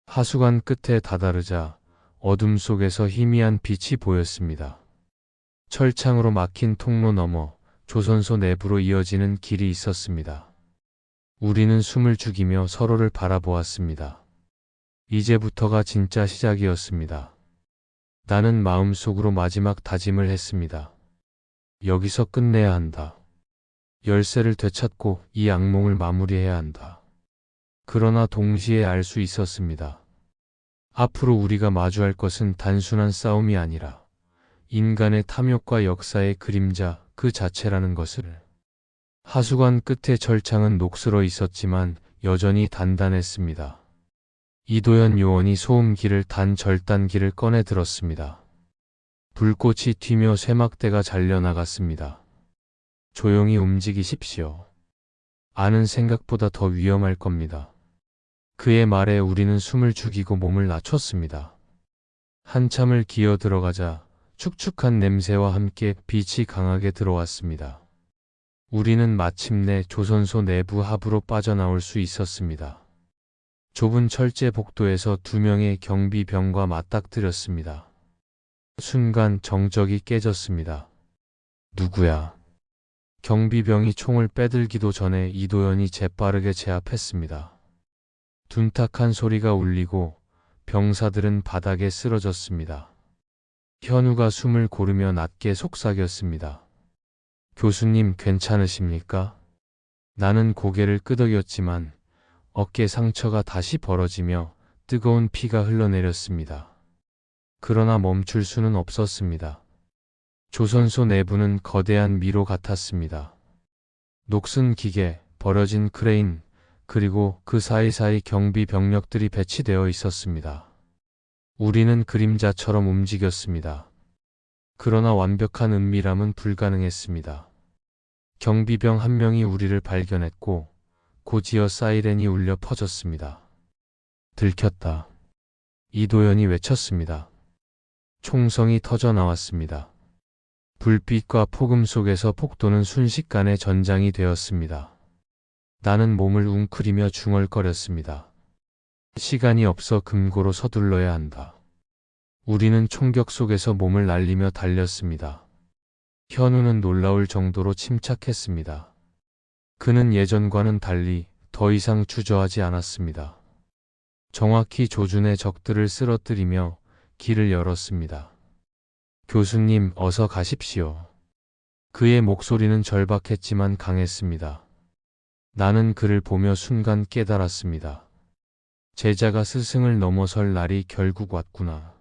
하수관 끝에 다다르자 어둠 속에서 희미한 빛이 보였습니다. 철창으로 막힌 통로 너머 조선소 내부로 이어지는 길이 있었습니다. 우리는 숨을 죽이며 서로를 바라보았습니다. 이제부터가 진짜 시작이었습니다. 나는 마음속으로 마지막 다짐을 했습니다. 여기서 끝내야 한다. 열쇠를 되찾고 이 악몽을 마무리해야 한다. 그러나 동시에 알 수 있었습니다. 앞으로 우리가 마주할 것은 단순한 싸움이 아니라 인간의 탐욕과 역사의 그림자 그 자체라는 것을. 하수관 끝의 철창은 녹슬어 있었지만 여전히 단단했습니다. 이도현 요원이 소음기를 단 절단기를 꺼내 들었습니다. 불꽃이 튀며 쇠막대가 잘려나갔습니다. 조용히 움직이십시오. 아는 생각보다 더 위험할 겁니다. 그의 말에 우리는 숨을 죽이고 몸을 낮췄습니다. 한참을 기어 들어가자 축축한 냄새와 함께 빛이 강하게 들어왔습니다. 우리는 마침내 조선소 내부 하부로 빠져나올 수 있었습니다. 좁은 철제 복도에서 2명의 경비병과 맞닥뜨렸습니다. 순간 정적이 깨졌습니다. 누구야? 경비병이 총을 빼들기도 전에 이도현이 재빠르게 제압했습니다. 둔탁한 소리가 울리고 병사들은 바닥에 쓰러졌습니다. 현우가 숨을 고르며 낮게 속삭였습니다. 교수님, 괜찮으십니까? 나는 고개를 끄덕였지만 어깨 상처가 다시 벌어지며 뜨거운 피가 흘러내렸습니다. 그러나 멈출 수는 없었습니다. 조선소 내부는 거대한 미로 같았습니다. 녹슨 기계, 버려진 크레인, 그리고 그 사이사이 경비 병력들이 배치되어 있었습니다. 우리는 그림자처럼 움직였습니다. 그러나 완벽한 은밀함은 불가능했습니다. 경비병 한 명이 우리를 발견했고 곧이어 사이렌이 울려 퍼졌습니다. 들켰다. 이도현이 외쳤습니다. 총성이 터져 나왔습니다. 불빛과 폭음 속에서 폭도는 순식간에 전장이 되었습니다. 나는 몸을 웅크리며 중얼거렸습니다. 시간이 없어 금고로 서둘러야 한다. 우리는 총격 속에서 몸을 날리며 달렸습니다. 현우는 놀라울 정도로 침착했습니다. 그는 예전과는 달리 더 이상 주저하지 않았습니다. 정확히 조준의 적들을 쓰러뜨리며 길을 열었습니다. 교수님, 어서 가십시오. 그의 목소리는 절박했지만 강했습니다. 나는 그를 보며 순간 깨달았습니다. 제자가 스승을 넘어설 날이 결국 왔구나.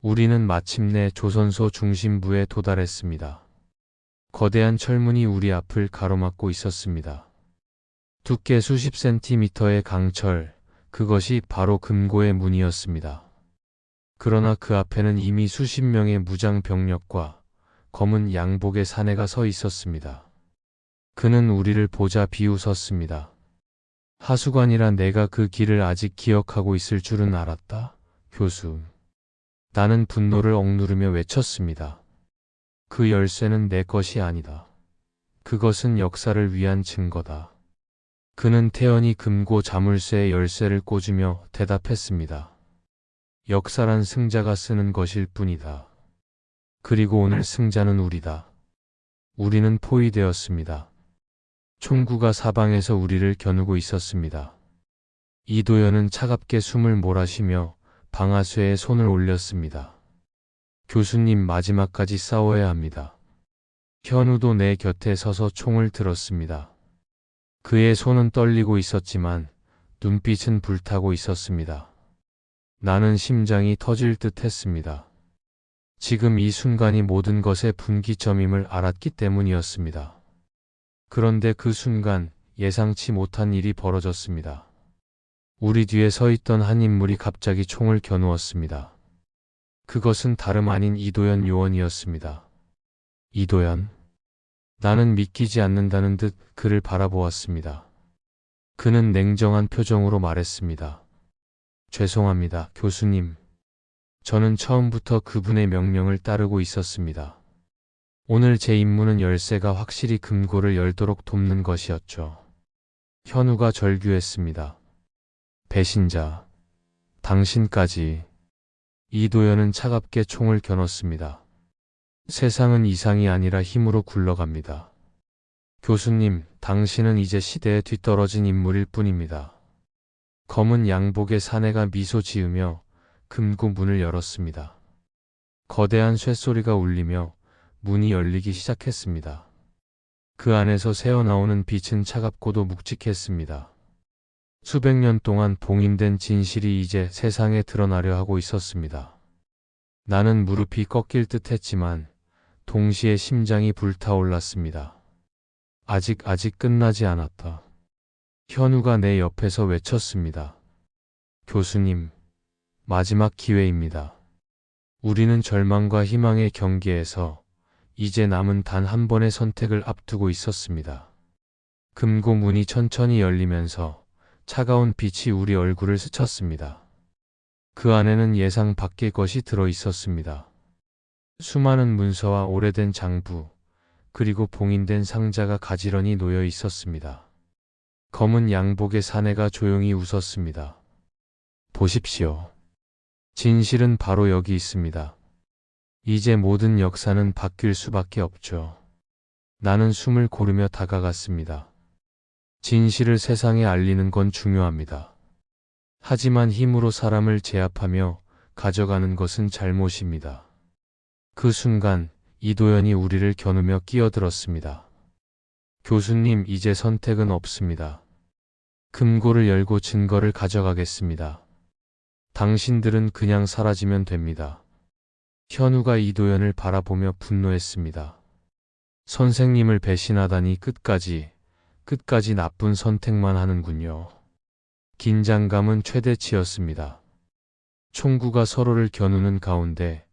우리는 마침내 조선소 중심부에 도달했습니다. 거대한 철문이 우리 앞을 가로막고 있었습니다. 두께 수십 센티미터의 강철, 그것이 바로 금고의 문이었습니다. 그러나 그 앞에는 이미 수십 명의 무장 병력과 검은 양복의 사내가 서 있었습니다. 그는 우리를 보자 비웃었습니다. 하수관이라 내가 그 길을 아직 기억하고 있을 줄은 알았다, 교수. 나는 분노를 억누르며 외쳤습니다. 그 열쇠는 내 것이 아니다. 그것은 역사를 위한 증거다. 그는 태연히 금고 자물쇠의 열쇠를 꽂으며 대답했습니다. 역사란 승자가 쓰는 것일 뿐이다. 그리고 오늘 승자는 우리다. 우리는 포위되었습니다. 총구가 사방에서 우리를 겨누고 있었습니다. 이도현은 차갑게 숨을 몰아쉬며 방아쇠에 손을 올렸습니다. 교수님, 마지막까지 싸워야 합니다. 현우도 내 곁에 서서 총을 들었습니다. 그의 손은 떨리고 있었지만 눈빛은 불타고 있었습니다. 나는 심장이 터질 듯 했습니다. 지금 이 순간이 모든 것의 분기점임을 알았기 때문이었습니다. 그런데 그 순간 예상치 못한 일이 벌어졌습니다. 우리 뒤에 서 있던 한 인물이 갑자기 총을 겨누었습니다. 그것은 다름 아닌 이도현 요원이었습니다. 이도현. 나는 믿기지 않는다는 듯 그를 바라보았습니다. 그는 냉정한 표정으로 말했습니다. 죄송합니다, 교수님. 저는 처음부터 그분의 명령을 따르고 있었습니다. 오늘 제 임무는 열쇠가 확실히 금고를 열도록 돕는 것이었죠. 현우가 절규했습니다. 배신자. 당신까지. 이도현은 차갑게 총을 겨눴습니다. 세상은 이상이 아니라 힘으로 굴러갑니다. 교수님, 당신은 이제 시대에 뒤떨어진 인물일 뿐입니다. 검은 양복의 사내가 미소 지으며 금고 문을 열었습니다. 거대한 쇳소리가 울리며 문이 열리기 시작했습니다. 그 안에서 새어나오는 빛은 차갑고도 묵직했습니다. 수백 년 동안 봉인된 진실이 이제 세상에 드러나려 하고 있었습니다. 나는 무릎이 꺾일 듯 했지만 동시에 심장이 불타올랐습니다. 아직 끝나지 않았다. 현우가 내 옆에서 외쳤습니다. 교수님, 마지막 기회입니다. 우리는 절망과 희망의 경계에서 이제 남은 단 한 번의 선택을 앞두고 있었습니다. 금고 문이 천천히 열리면서 차가운 빛이 우리 얼굴을 스쳤습니다. 그 안에는 예상 밖의 것이 들어 있었습니다. 수많은 문서와 오래된 장부, 그리고 봉인된 상자가 가지런히 놓여 있었습니다. 검은 양복의 사내가 조용히 웃었습니다. 보십시오. 진실은 바로 여기 있습니다. 이제 모든 역사는 바뀔 수밖에 없죠. 나는 숨을 고르며 다가갔습니다. 진실을 세상에 알리는 건 중요합니다. 하지만 힘으로 사람을 제압하며 가져가는 것은 잘못입니다. 그 순간 이도현이 우리를 겨누며 끼어들었습니다. 교수님, 이제 선택은 없습니다. 금고를 열고 증거를 가져가겠습니다. 당신들은 그냥 사라지면 됩니다. 현우가 이도현을 바라보며 분노했습니다. 선생님을 배신하다니 끝까지 나쁜 선택만 하는군요. 긴장감은 최대치였습니다. 총구가 서로를 겨누는 가운데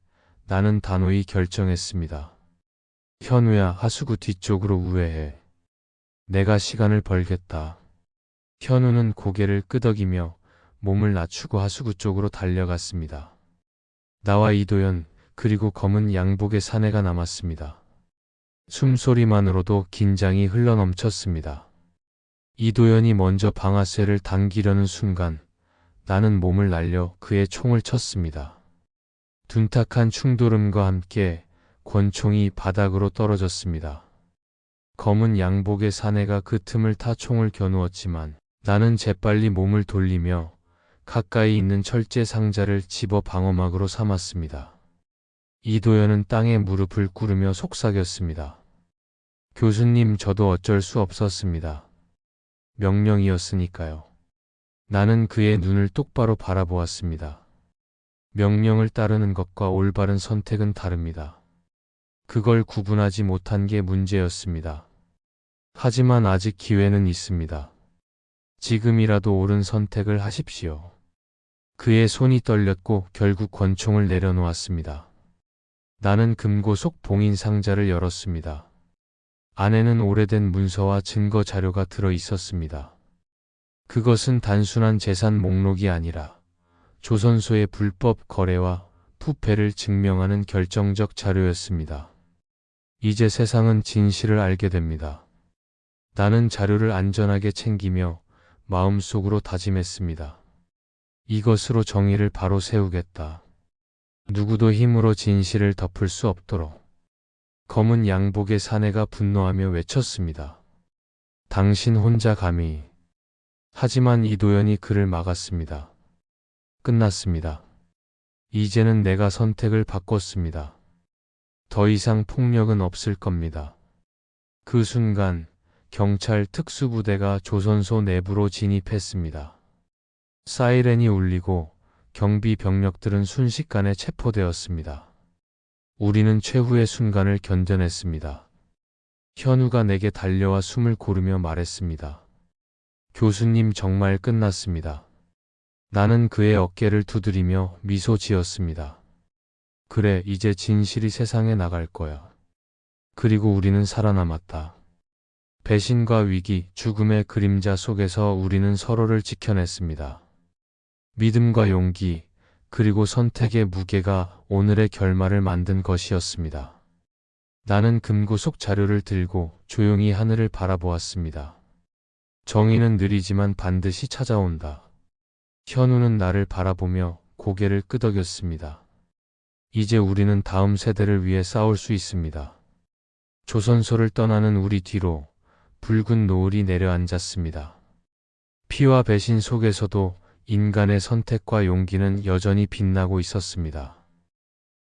나는 단호히 결정했습니다. 현우야, 하수구 뒤쪽으로 우회해. 내가 시간을 벌겠다. 현우는 고개를 끄덕이며 몸을 낮추고 하수구 쪽으로 달려갔습니다. 나와 이도현, 그리고 검은 양복의 사내가 남았습니다. 숨소리만으로도 긴장이 흘러넘쳤습니다. 이도현이 먼저 방아쇠를 당기려는 순간 나는 몸을 날려 그의 총을 쳤습니다. 둔탁한 충돌음과 함께 권총이 바닥으로 떨어졌습니다. 검은 양복의 사내가 그 틈을 타 총을 겨누었지만 나는 재빨리 몸을 돌리며 가까이 있는 철제 상자를 집어 방어막으로 삼았습니다. 이도현은 땅에 무릎을 꿇으며 속삭였습니다. 교수님, 저도 어쩔 수 없었습니다. 명령이었으니까요. 나는 그의 눈을 똑바로 바라보았습니다. 명령을 따르는 것과 올바른 선택은 다릅니다. 그걸 구분하지 못한 게 문제였습니다. 하지만 아직 기회는 있습니다. 지금이라도 옳은 선택을 하십시오. 그의 손이 떨렸고 결국 권총을 내려놓았습니다. 나는 금고 속 봉인 상자를 열었습니다. 안에는 오래된 문서와 증거 자료가 들어 있었습니다. 그것은 단순한 재산 목록이 아니라 조선소의 불법 거래와 부패를 증명하는 결정적 자료였습니다. 이제 세상은 진실을 알게 됩니다. 나는 자료를 안전하게 챙기며 마음속으로 다짐했습니다. 이것으로 정의를 바로 세우겠다. 누구도 힘으로 진실을 덮을 수 없도록. 검은 양복의 사내가 분노하며 외쳤습니다. 당신 혼자 감히. 하지만 이도현이 그를 막았습니다. 끝났습니다. 이제는 내가 선택을 바꿨습니다. 더 이상 폭력은 없을 겁니다. 그 순간 경찰 특수부대가 조선소 내부로 진입했습니다. 사이렌이 울리고 경비 병력들은 순식간에 체포되었습니다. 우리는 최후의 순간을 견뎌냈습니다. 현우가 내게 달려와 숨을 고르며 말했습니다. 교수님, 정말 끝났습니다. 나는 그의 어깨를 두드리며 미소 지었습니다. 그래, 이제 진실이 세상에 나갈 거야. 그리고 우리는 살아남았다. 배신과 위기, 죽음의 그림자 속에서 우리는 서로를 지켜냈습니다. 믿음과 용기, 그리고 선택의 무게가 오늘의 결말을 만든 것이었습니다. 나는 금고속 자료를 들고 조용히 하늘을 바라보았습니다. 정의는 느리지만 반드시 찾아온다. 현우는 나를 바라보며 고개를 끄덕였습니다. 이제 우리는 다음 세대를 위해 싸울 수 있습니다. 조선소를 떠나는 우리 뒤로 붉은 노을이 내려앉았습니다. 피와 배신 속에서도 인간의 선택과 용기는 여전히 빛나고 있었습니다.